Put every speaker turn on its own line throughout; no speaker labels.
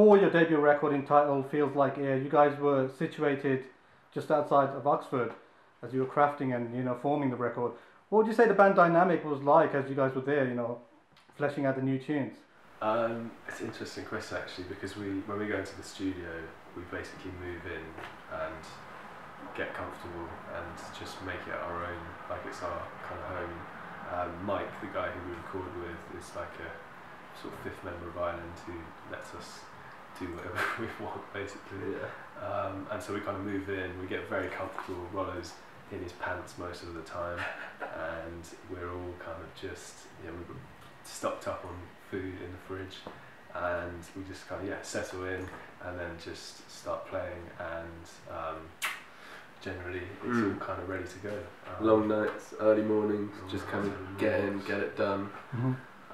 before your debut record entitled Feels Like Air, you guys were situated just outside of Oxford as you were crafting and, you know, forming the record. What would you say the band dynamic was like as you guys were there, you know, fleshing out the new tunes?
It's an interesting question actually, because when we go into the studio, we basically move in and get comfortable and just make it our own, like it's our kind of home. Mike, the guy who we record with, is like a sort of fifth member of Ireland who lets us do whatever we want basically. Yeah. And so we kind of move in, we get very comfortable. Rollo's in his pants most of the time, and we're all kind of just, you know, we're stocked up on food in the fridge, and we just kind of settle in and then just start playing, and generally it's all kind of ready to go.
Long nights, early mornings, just kind of get in, get it done.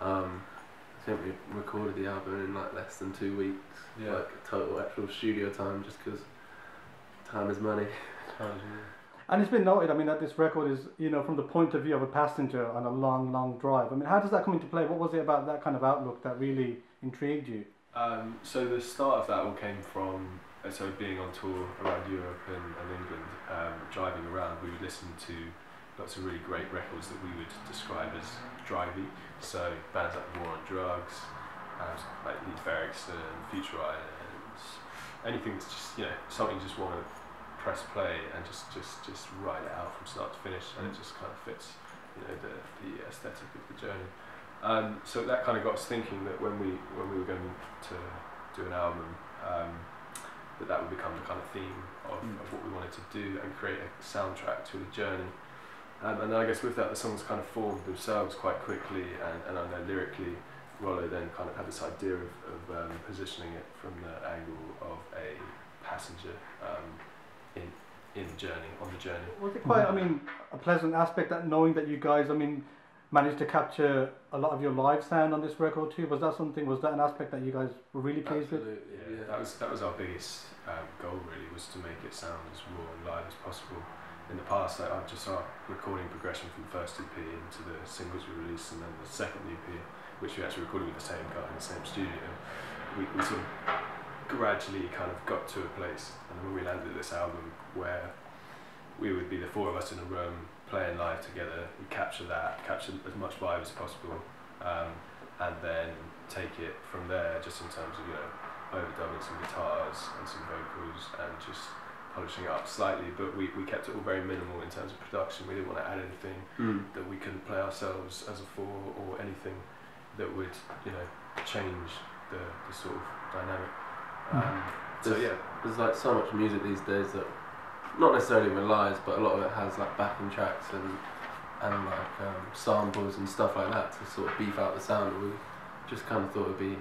I think we recorded the album in like less than 2 weeks, like total actual studio time, just because time is money.
And it's been noted, I mean, that this record is, you know, from the point of view of a passenger on a long, long drive. I mean, how does that come into play? What was it about that kind of outlook that really intrigued you?
So the start of that all came from, so being on tour around Europe and England, driving around, we would listen to lots of really great records that we would describe as drivey. So bands like War on Drugs, like Leif Erikson, Future Islands, anything that's just, you know, something you just want to press play and just ride it out from start to finish, and it just kind of fits, you know, the aesthetic of the journey. So that kind of got us thinking that when we were going to do an album, that would become the kind of theme of what we wanted to do and create a soundtrack to the journey. And I guess with that, the songs kind of formed themselves quite quickly, and I know lyrically, Rollo then kind of had this idea of positioning it from the angle of a passenger in the journey, on the journey.
Was it quite, I mean, a pleasant aspect that knowing that you guys, I mean, managed to capture a lot of your live sound on this record too? Was that an aspect that you guys were really pleased with?
Yeah. That was our biggest goal really, was to make it sound as raw and live as possible. In the past, I've just our recording progression from the first EP into the singles we released, and then the second EP, which we actually recorded with the same guy in the same studio. We sort of gradually kind of got to a place, and when we landed this album where we would be the four of us in a room playing live together, we capture as much vibe as possible, and then take it from there, just in terms of, you know, overdubbing some guitars and some vocals and just polishing it up slightly, but we kept it all very minimal in terms of production. We didn't want to add anything that we couldn't play ourselves as a four, or anything that would, you know, change the sort of dynamic.
There's like so much music these days that not necessarily relies, but a lot of it has like backing tracks and like samples and stuff like that to sort of beef out the sound. We just kind of thought it'd be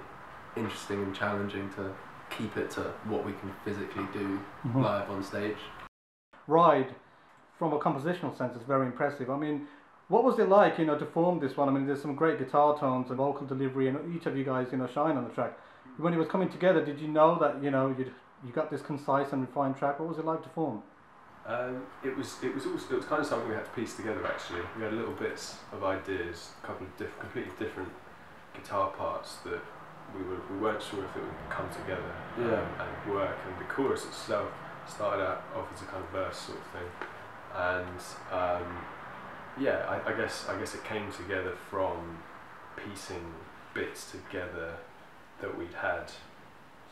interesting and challenging to keep it to what we can physically do live on stage.
Ride, from a compositional sense, is very impressive. I mean, what was it like, you know, to form this one? I mean, there's some great guitar tones and vocal delivery, and each of you guys, you know, shine on the track. When it was coming together, did you know that, you know, you got this concise and refined track? What was it like to form?
It was kind of something we had to piece together actually. We had little bits of ideas, a couple of completely different guitar parts that we weren't sure if it would come together and work. And the chorus itself started out off as a kind of verse sort of thing, and I guess it came together from piecing bits together that we'd had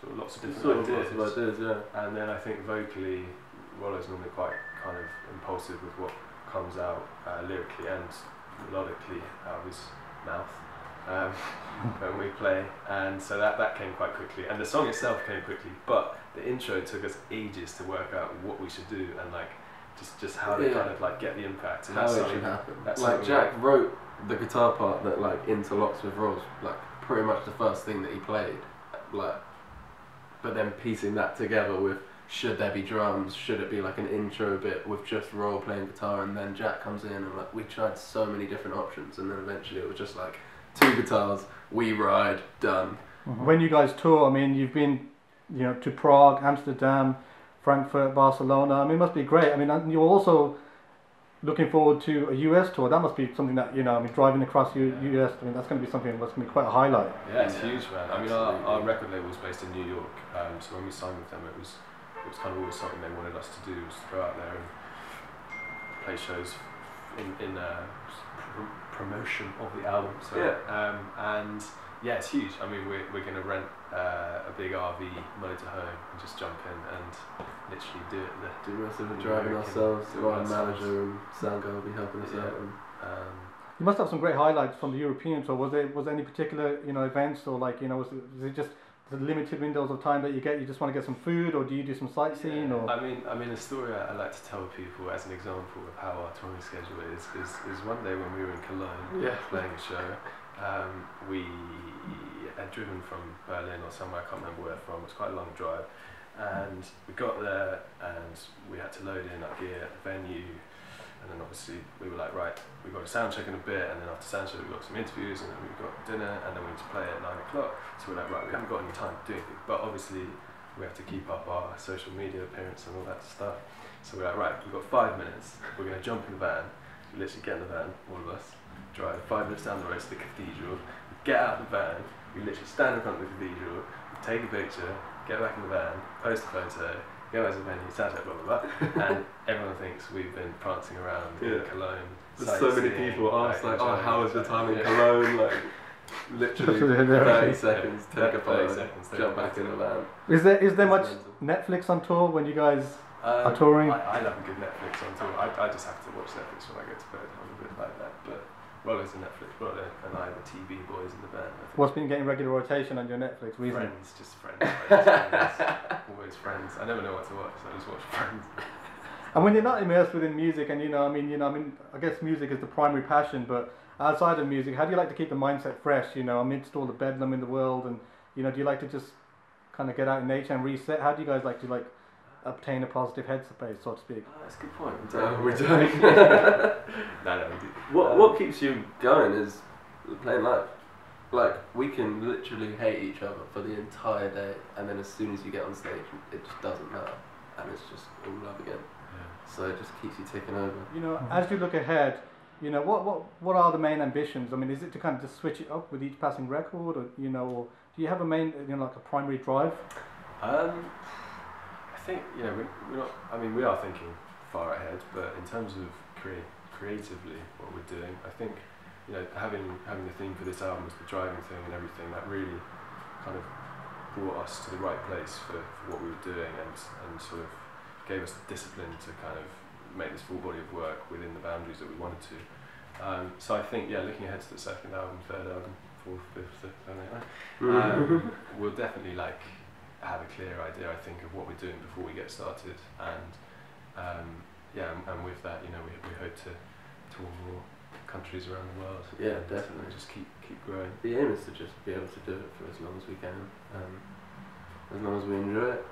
sort of lots of different ideas. And then I think vocally, Rollo's normally quite kind of impulsive with what comes out lyrically and melodically out of his mouth when we play, and so that came quite quickly, and the song itself came quickly, but the intro took us ages to work out what we should do and like just how to kind of like get the impact, and
how it should happen. Like Jack wrote the guitar part that like interlocks with Rol's, like pretty much the first thing that he played, like, but then piecing that together with, should there be drums, should it be like an intro bit with just Roll playing guitar, and then Jack comes in, and like we tried so many different options, and then eventually it was just like 2 guitars, we ride, done.
When you guys tour, I mean, you've been, you know, to Prague, Amsterdam, Frankfurt, Barcelona. I mean, it must be great. I mean, you're also looking forward to a US tour. That must be something that, you know, I mean, driving across US, I mean, that's going to be something that's going to be quite a highlight.
Yeah, it's huge, man. I mean, our record label was based in New York, so when we signed with them, it was kind of always something they wanted us to do, was to go out there and play shows in promotion of the album. So, and yeah, it's huge. I mean, we're going to rent a big RV motorhome and just jump in and literally do it.
Do most of the driving ourselves. Our manager and sound guy will be helping us out. And,
you must have some great highlights from the European tour. Was there any particular, you know, events, or like, you know, was it just the limited windows of time that you get? You just want to get some food, or do you do some sightseeing? Or
I mean, a story I like to tell people as an example of how our touring schedule is one day when we were in Cologne playing a show. We had driven from Berlin or somewhere, I can't remember where from, it was quite a long drive, and we got there and we had to load in our gear at the venue, and then obviously we were like, right, we've got a sound check in a bit, and then after sound check we've got some interviews, and then we've got dinner, and then we need to play at 9 o'clock, so we're like, right, we haven't got any time to do anything, but obviously we have to keep up our social media appearance and all that stuff, so we're like, right, we've got 5 minutes, we're going to jump in the van, we literally get in the van, all of us, drive 5 minutes down the road to the cathedral, get out of the van, we literally stand in front of the cathedral, take a picture, get back in the van, post a photo, go back to the venue, sound check, blah blah blah, and everyone thinks we've been prancing around in Cologne.
There's so many people ask like, oh, how was your time in Cologne? Like, literally 30 seconds, take a photo, jump back in the van.
Is there much Netflix on tour when you guys are touring?
I love a good Netflix on tour. I just have to watch Netflix when I go to bed. I'm a bit like that, but Rollo's a Netflix brother, and I the TV boys in the band.
What's been getting regular rotation on your Netflix recently?
Friends, just friends. Always friends. I never know what to watch, so I just watch Friends.
And when you're not immersed within music, and I guess music is the primary passion, but outside of music, how do you like to keep the mindset fresh? You know, amidst all the bedlam in the world, and you know, do you like to just kind of get out in nature and reset? How do you guys like to obtain a positive headspace, so to speak?
Oh, that's a good point.
We don't.
No, we do.
What keeps you going is playing live. Like, we can literally hate each other for the entire day, and then as soon as you get on stage, it just doesn't matter, and it's just all love again. So it just keeps you ticking over.
You know, as you look ahead, you know, what are the main ambitions? I mean, is it to kind of just switch it up with each passing record, or you know, or do you have a main, you know, like a primary drive?
I think, you know, we're not. I mean, we are thinking far ahead, but in terms of creatively what we're doing, I think, you know, having the theme for this album was the driving thing and everything. That really kind of brought us to the right place for what we were doing, and sort of gave us the discipline to kind of make this full body of work within the boundaries that we wanted to. So I think, yeah, looking ahead to the second album, third album, fourth, fifth, sixth, seventh, we'll definitely have a clear idea, I think, of what we're doing before we get started, and and with that, you know, we hope to tour more countries around the world.
Yeah, definitely.
Just keep growing.
The aim is to just be able to do it for as long as we can, as long as we enjoy it.